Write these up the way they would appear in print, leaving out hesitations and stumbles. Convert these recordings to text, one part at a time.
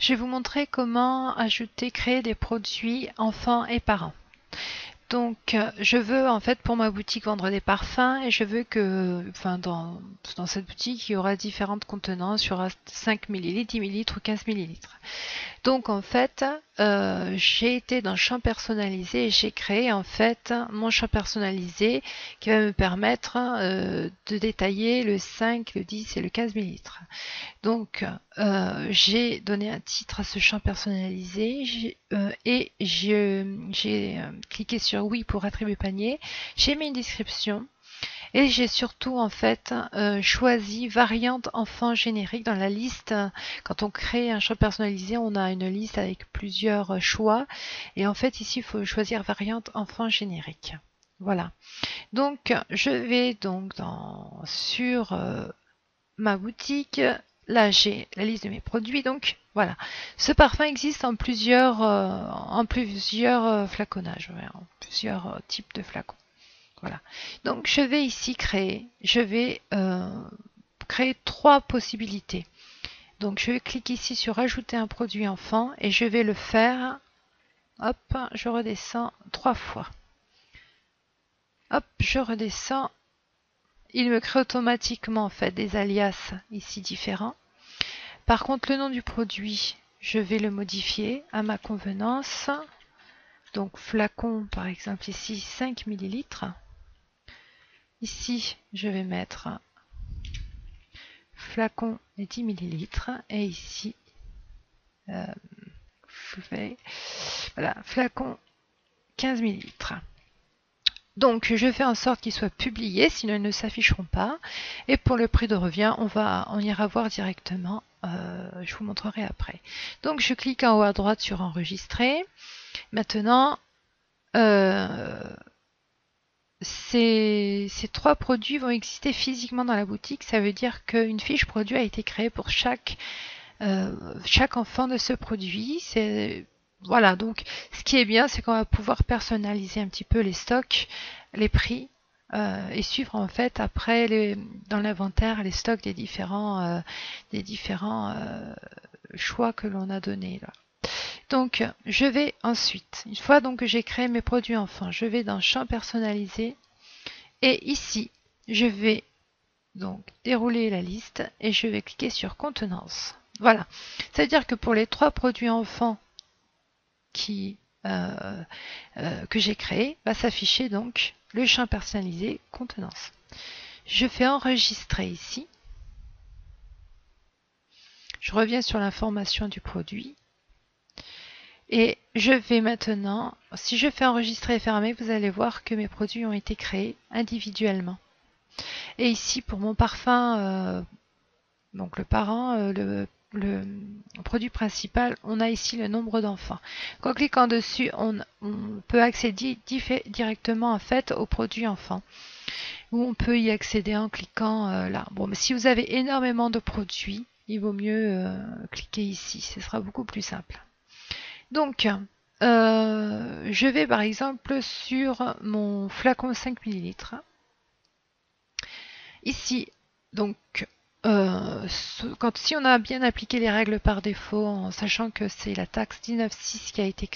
Je vais vous montrer comment ajouter, créer des produits enfants et parents. Donc, je veux en fait pour ma boutique vendre des parfums et je veux que, dans cette boutique, il y aura différentes contenances, il y aura 5 millilitres, 10 millilitres ou 15 millilitres. Donc en fait, j'ai été dans le champ personnalisé et j'ai créé en fait mon champ personnalisé qui va me permettre de détailler le 5, le 10 et le 15 millilitres. Donc j'ai donné un titre à ce champ personnalisé et j'ai cliqué sur oui pour attribuer panier. J'ai mis une description. Et j'ai surtout en fait choisi variante enfant générique dans la liste. Quand on crée un champ personnalisé, on a une liste avec plusieurs choix. Et en fait ici, il faut choisir variante enfant générique. Voilà. Donc je vais donc sur ma boutique. Là, j'ai la liste de mes produits. Donc voilà. Ce parfum existe en plusieurs flaconnages, en plusieurs types de flacons. Voilà. Donc je vais ici créer, créer trois possibilités. Donc je vais cliquer ici sur ajouter un produit enfant et je vais le faire. Hop, je redescends 3 fois. Hop, je redescends. Il me crée automatiquement en fait des alias ici différents. Par contre, le nom du produit, je vais le modifier à ma convenance. Donc flacon par exemple ici 5 millilitres. Ici, je vais mettre flacon et 10 millilitres et ici voilà, flacon 15 millilitres. Donc je fais en sorte qu'ils soient publiés, sinon ils ne s'afficheront pas. Et pour le prix de revient, on ira voir directement. Je vous montrerai après. Donc je clique en haut à droite sur enregistrer. Maintenant, ces trois produits vont exister physiquement dans la boutique. Ça veut dire qu'une fiche produit a été créée pour chaque enfant de ce produit. Voilà, donc ce qui est bien, c'est qu'on va pouvoir personnaliser un petit peu les stocks, les prix et suivre en fait après dans l'inventaire les stocks des différents choix que l'on a donnés là. Donc je vais ensuite, une fois donc que j'ai créé mes produits enfants, je vais dans champ personnalisé et ici je vais donc dérouler la liste et je vais cliquer sur contenance. Voilà, c'est-à-dire que pour les trois produits enfants que j'ai créés, va s'afficher donc le champ personnalisé contenance. Je fais enregistrer ici. Je reviens sur l'information du produit. Et je vais maintenant, si je fais enregistrer et fermer, vous allez voir que mes produits ont été créés individuellement. Et ici, pour mon parfum, donc le parent, le produit principal, on a ici le nombre d'enfants. En cliquant dessus, on peut accéder directement en fait au produit enfant. Ou on peut y accéder en cliquant là. Bon, mais si vous avez énormément de produits, il vaut mieux cliquer ici. Ce sera beaucoup plus simple. Donc, je vais par exemple sur mon flacon 5 millilitres. Ici, donc, si on a bien appliqué les règles par défaut, en sachant que c'est la taxe 19,6 qui a été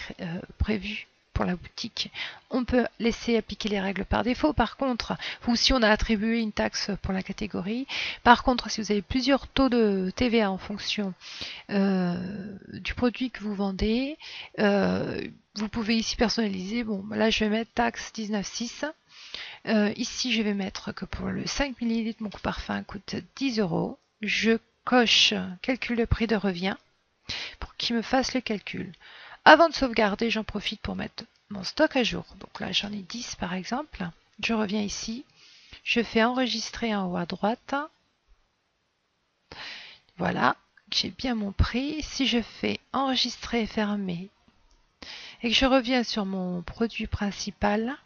prévue pour la boutique, on peut laisser appliquer les règles par défaut. Par contre, ou si on a attribué une taxe pour la catégorie, par contre, si vous avez plusieurs taux de TVA en fonction du produit que vous vendez, vous pouvez ici personnaliser. Bon, là, je vais mettre taxe 19,6. Ici, je vais mettre que pour le 5 ml, mon parfum coûte 10 €. Je coche calcul de prix de revient pour qu'il me fasse le calcul. Avant de sauvegarder, j'en profite pour mettre mon stock à jour. Donc là, j'en ai 10 par exemple. Je reviens ici. Je fais enregistrer en haut à droite. Voilà, j'ai bien mon prix. Si je fais enregistrer et fermer et que je reviens sur mon produit principal,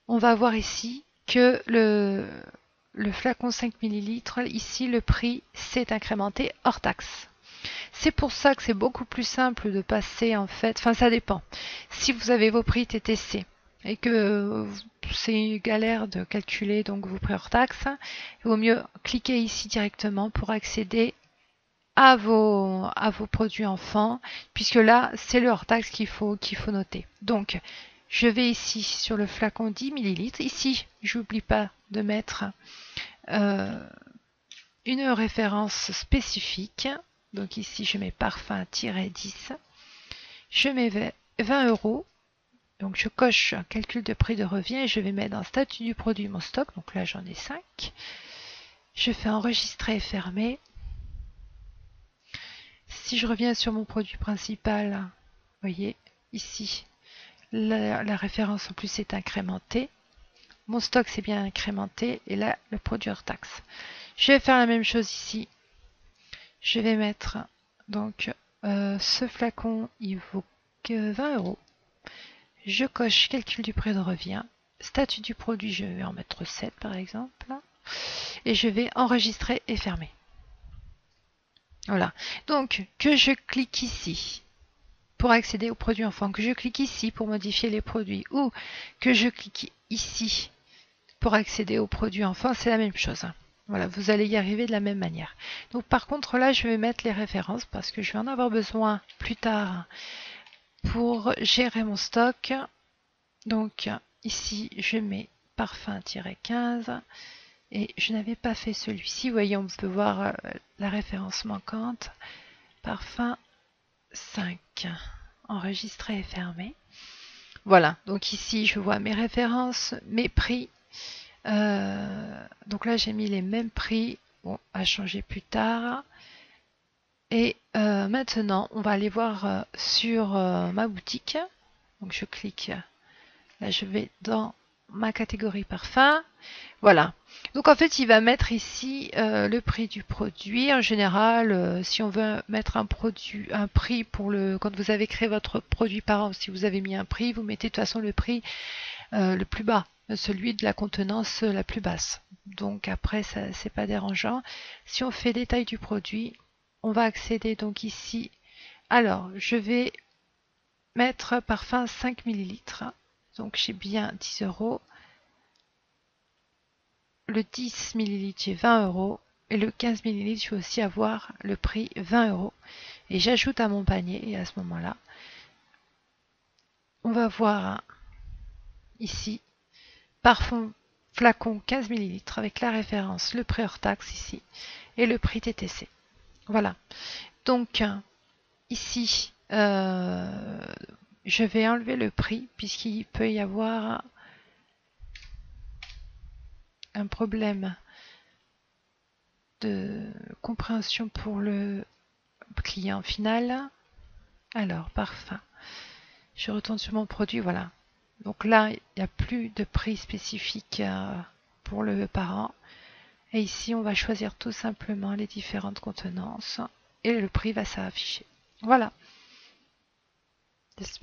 on va voir ici que le flacon 5 ml, ici le prix s'est incrémenté hors taxe. C'est pour ça que c'est beaucoup plus simple de passer en fait, enfin ça dépend. Si vous avez vos prix TTC et que c'est galère de calculer donc vos prix hors taxe, il vaut mieux cliquer ici directement pour accéder à vos produits enfants, puisque là, c'est le hors-taxe qu'il faut noter. Donc, je vais ici sur le flacon 10 ml. Ici, j'oublie pas de mettre une référence spécifique. Donc ici, je mets parfum-10. Je mets 20 euros. Donc je coche calcul de prix de revient et je vais mettre dans statut du produit mon stock. Donc là, j'en ai 5. Je fais enregistrer et fermer. Si je reviens sur mon produit principal, vous voyez ici, la référence en plus est incrémentée. Mon stock c'est bien incrémenté et là le produit hors taxe. Je vais faire la même chose ici. Je vais mettre donc ce flacon il vaut que 20 euros. Je coche calcul du prix de revient. Statut du produit, je vais en mettre 7 par exemple. Et je vais enregistrer et fermer. Voilà. Donc que je clique ici pour accéder aux produits enfants, que je clique ici pour modifier les produits ou que je clique ici pour accéder aux produits enfants, c'est la même chose. Voilà, vous allez y arriver de la même manière. Donc par contre là, je vais mettre les références parce que je vais en avoir besoin plus tard pour gérer mon stock. Donc ici, je mets parfum-15 et je n'avais pas fait celui-ci. Vous voyez, on peut voir la référence manquante. Parfum 5. Enregistrer et fermer. Voilà, donc ici, je vois mes références, mes prix. Donc là, j'ai mis les mêmes prix. Bon, à changer plus tard. Et maintenant, on va aller voir sur ma boutique. Donc je clique. Là, je vais dans ma catégorie parfum. Voilà. Donc en fait, il va mettre ici le prix du produit. En général, si on veut mettre un prix pour quand vous avez créé votre produit par an, si vous avez mis un prix, vous mettez de toute façon le prix le plus bas, celui de la contenance la plus basse. Donc après, ça c'est pas dérangeant. Si on fait détail du produit, on va accéder donc ici. Alors, je vais mettre parfum 5 ml. Donc j'ai bien 10 euros. Le 10 ml j'ai 20 euros. Et le 15 ml je vais aussi avoir le prix 20 euros. Et j'ajoute à mon panier. Et à ce moment-là, on va voir ici parfum flacon 15 ml avec la référence, le prix hors taxe ici. Et le prix TTC. Voilà. Donc ici, je vais enlever le prix puisqu'il peut y avoir un problème de compréhension pour le client final. Alors, parfum. Je retourne sur mon produit, voilà. Donc là, il n'y a plus de prix spécifique pour le parent. Et ici, on va choisir tout simplement les différentes contenances et le prix va s'afficher. Voilà. J'espère